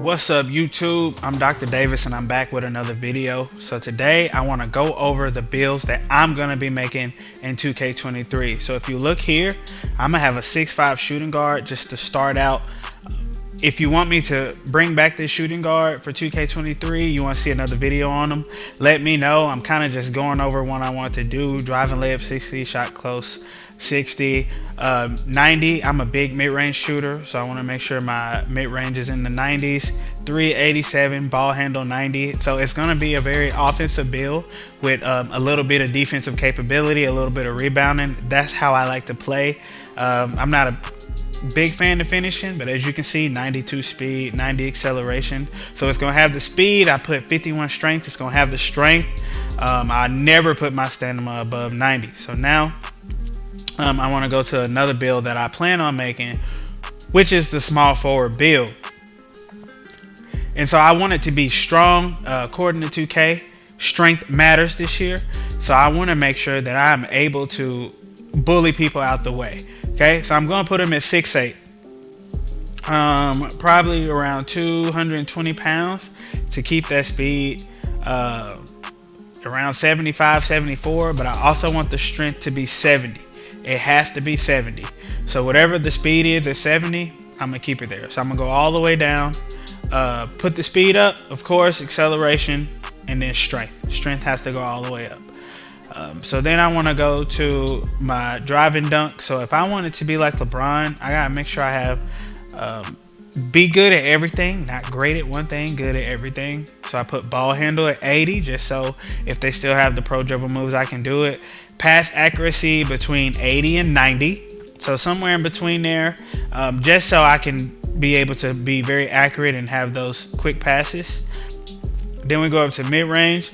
What's up YouTube? I'm Dr. Davis and I'm back with another video. So today I want to go over the builds that I'm going to be making in 2K23. So if you look here, I'm going to have a 6'5 shooting guard just to start out. If you want me to bring back this shooting guard for 2K23, you want to see another video on them, let me know. I'm kind of just going over what I want to do. Driving layup 60, shot close 60, 90. I'm a big mid-range shooter, so I want to make sure my mid-range is in the 90s. 387, ball handle 90. So it's going to be a very offensive build with a little bit of defensive capability, a little bit of rebounding. That's how I like to play. I'm not a big fan of finishing, but as you can see, 92 speed, 90 acceleration. So it's going to have the speed. I put 51 strength. It's going to have the strength. I never put my stamina above 90. So now I want to go to another build that I plan on making, which is the small forward build. And so I want it to be strong. According to 2K, strength matters this year. So I want to make sure that I'm able to bully people out the way. Okay, so I'm going to put him at 6'8", probably around 220 pounds to keep that speed around 75, 74, but I also want the strength to be 70. It has to be 70. So whatever the speed is at 70, I'm going to keep it there. So I'm going to go all the way down, put the speed up, of course, acceleration, and then strength. Strength has to go all the way up. So then I want to go to my driving dunk. So if I want it to be like LeBron, I gotta make sure I have be good at everything, not great at one thing, good at everything. So I put ball handle at 80, just so if they still have the pro dribble moves, I can do it. Pass accuracy between 80 and 90, so somewhere in between there, just so I can be able to be very accurate and have those quick passes. Then we go up to mid-range.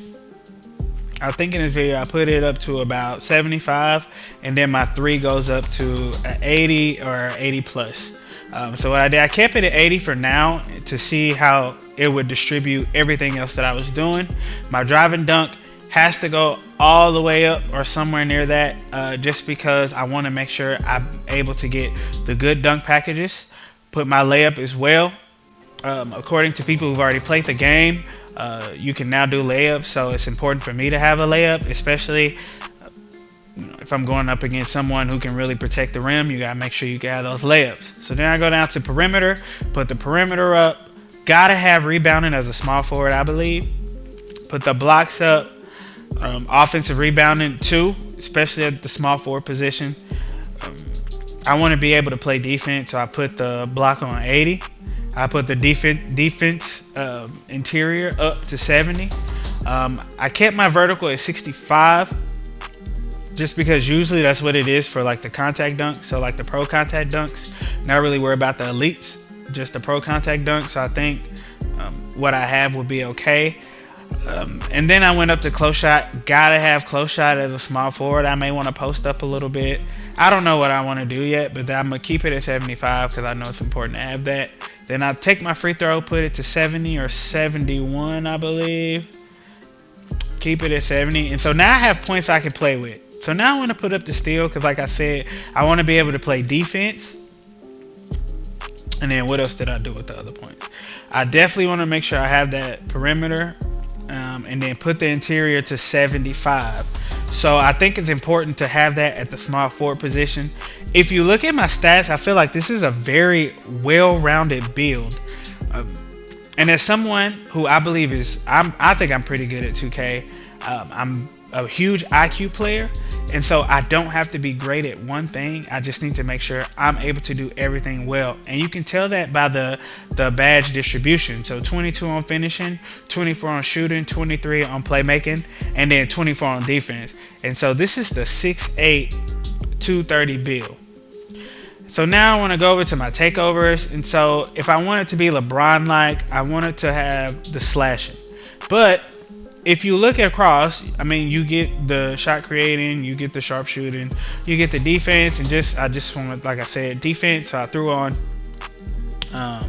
I think in this video I put it up to about 75, and then my 3 goes up to 80 or 80 plus. So what I did, I kept it at 80 for now to see how it would distribute everything else that I was doing. My driving dunk has to go all the way up or somewhere near that, just because I want to make sure I'm able to get the good dunk packages. Put my layup as well. According to people who've already played the game, you can now do layups, so it's important for me to have a layup, especially if I'm going up against someone who can really protect the rim. You gotta make sure you can have those layups. So then I go down to perimeter, put the perimeter up. Gotta have rebounding as a small forward, I believe. Put the blocks up. Offensive rebounding too, especially at the small forward position. I want to be able to play defense, so I put the block on 80. I put the defense interior up to 70. I kept my vertical at 65, just because usually that's what it is for like the contact dunk. So like the pro contact dunks, not really worry about the elites, just the pro contact dunk. So I think what I have would be okay. And then I went up to close shot. Gotta have close shot as a small forward. I may want to post up a little bit. I don't know what I want to do yet, but I'm gonna keep it at 75 because I know it's important to have that. Then I take my free throw, put it to 70 or 71, I believe. Keep it at 70. And so now I have points I can play with. So now I want to put up the steal because, like I said, I want to be able to play defense. And then what else did I do with the other points? I definitely want to make sure I have that perimeter, and then put the interior to 75. So I think it's important to have that at the small forward position. If you look at my stats, I feel like this is a very well-rounded build. And as someone who I believe I think I'm pretty good at 2K. I'm a huge IQ player, and so I don't have to be great at one thing. I just need to make sure I'm able to do everything well, and you can tell that by the badge distribution. So 22 on finishing, 24 on shooting, 23 on playmaking, and then 24 on defense. And so this is the 6'8", 230 build. So now I want to go over to my takeovers. And so if I want it to be LeBron-like, I want it to have the slashing. But if you look across, I mean, you get the shot creating, you get the sharp shooting, you get the defense, and I just want, like I said, defense. So I threw on, I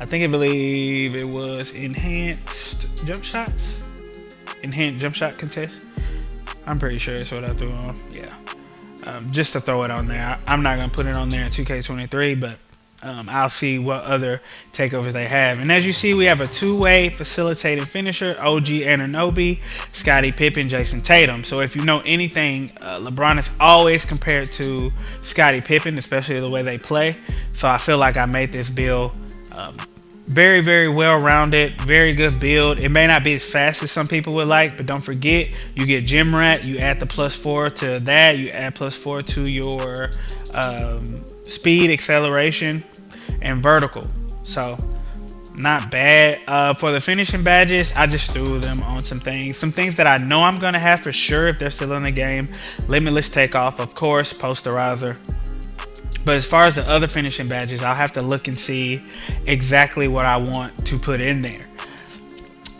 believe it was enhanced jump shots, enhanced jump shot contest. I'm pretty sure that's what I threw on. Yeah. Just to throw it on there. I'm not going to put it on there in 2K23, but I'll see what other takeovers they have. And as you see, we have a two-way facilitating finisher: OG Anunoby, Scottie Pippen, Jason Tatum. So if you know anything, LeBron is always compared to Scottie Pippen, especially the way they play. So I feel like I made this build very, very well rounded, very good build. It may not be as fast as some people would like, but don't forget, you get Gym Rat, you add the +4 to that, you add +4 to your speed, acceleration, and vertical. So not bad. For the finishing badges, I just threw them on some things that I know I'm gonna have for sure if they're still in the game. Limitless Takeoff, of course, Posterizer. But as far as the other finishing badges, I'll have to look and see exactly what I want to put in there.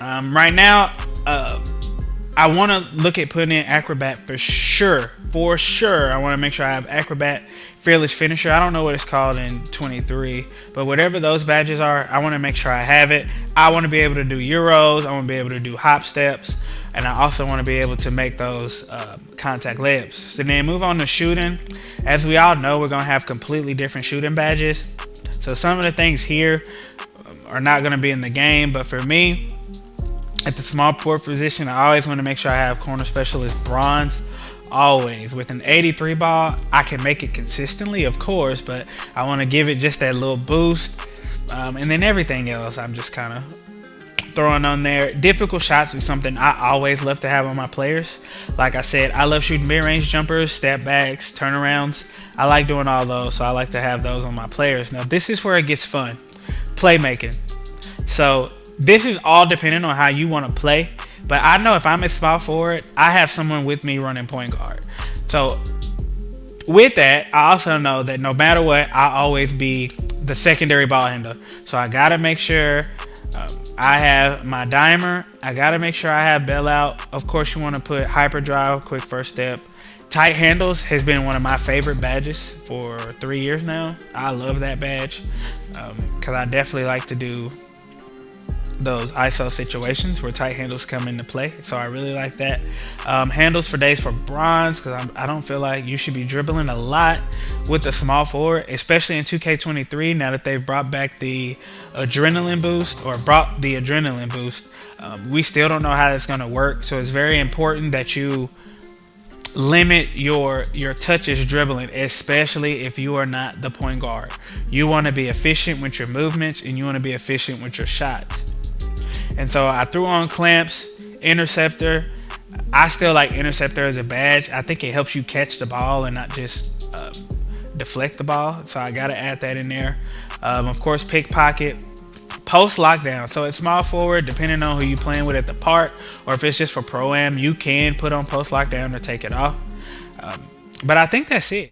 Right now, I want to look at putting in Acrobat for sure. For sure, I want to make sure I have Acrobat, Fearless Finisher. I don't know what it's called in 23, but whatever those badges are, I want to make sure I have it. I want to be able to do Euros. I want to be able to do hop steps. And I also want to be able to make those contact layups. So then move on to shooting. As we all know, we're going to have completely different shooting badges. So some of the things here are not going to be in the game. But for me, at the small forward position, I always want to make sure I have corner specialist bronze. Always. With an 83 ball, I can make it consistently, of course. But I want to give it just that little boost. And then everything else, I'm just kind of throwing on there. Difficult shots is something I always love to have on my players. Like I said, I love shooting mid-range jumpers, step backs, turnarounds. I like doing all those, so I like to have those on my players. Now this is where it gets fun. Playmaking. So this is all dependent on how you want to play, but I know if I'm a small forward, I have someone with me running point guard. So with that, I also know that no matter what, I'll always be the secondary ball handler. So I gotta make sure I have my dimer. I gotta make sure I have bailout. Of course, you want to put hyperdrive, quick first step. Tight handles has been one of my favorite badges for 3 years now. I love that badge because I definitely like to do those ISO situations where tight handles come into play. So I really like that. Handles for days for bronze because I don't feel like you should be dribbling a lot with the small forward, especially in 2K23 now that they've brought back the adrenaline boost we still don't know how that's going to work. So it's very important that you limit your touches dribbling, especially if you are not the point guard. You want to be efficient with your movements and you want to be efficient with your shots. And so I threw on clamps, interceptor. I still like interceptor as a badge. I think it helps you catch the ball and not just deflect the ball. So I got to add that in there. Of course, pickpocket, post lockdown. So it's small forward, depending on who you're playing with at the park, or if it's just for pro-am, you can put on post lockdown or take it off. But I think that's it.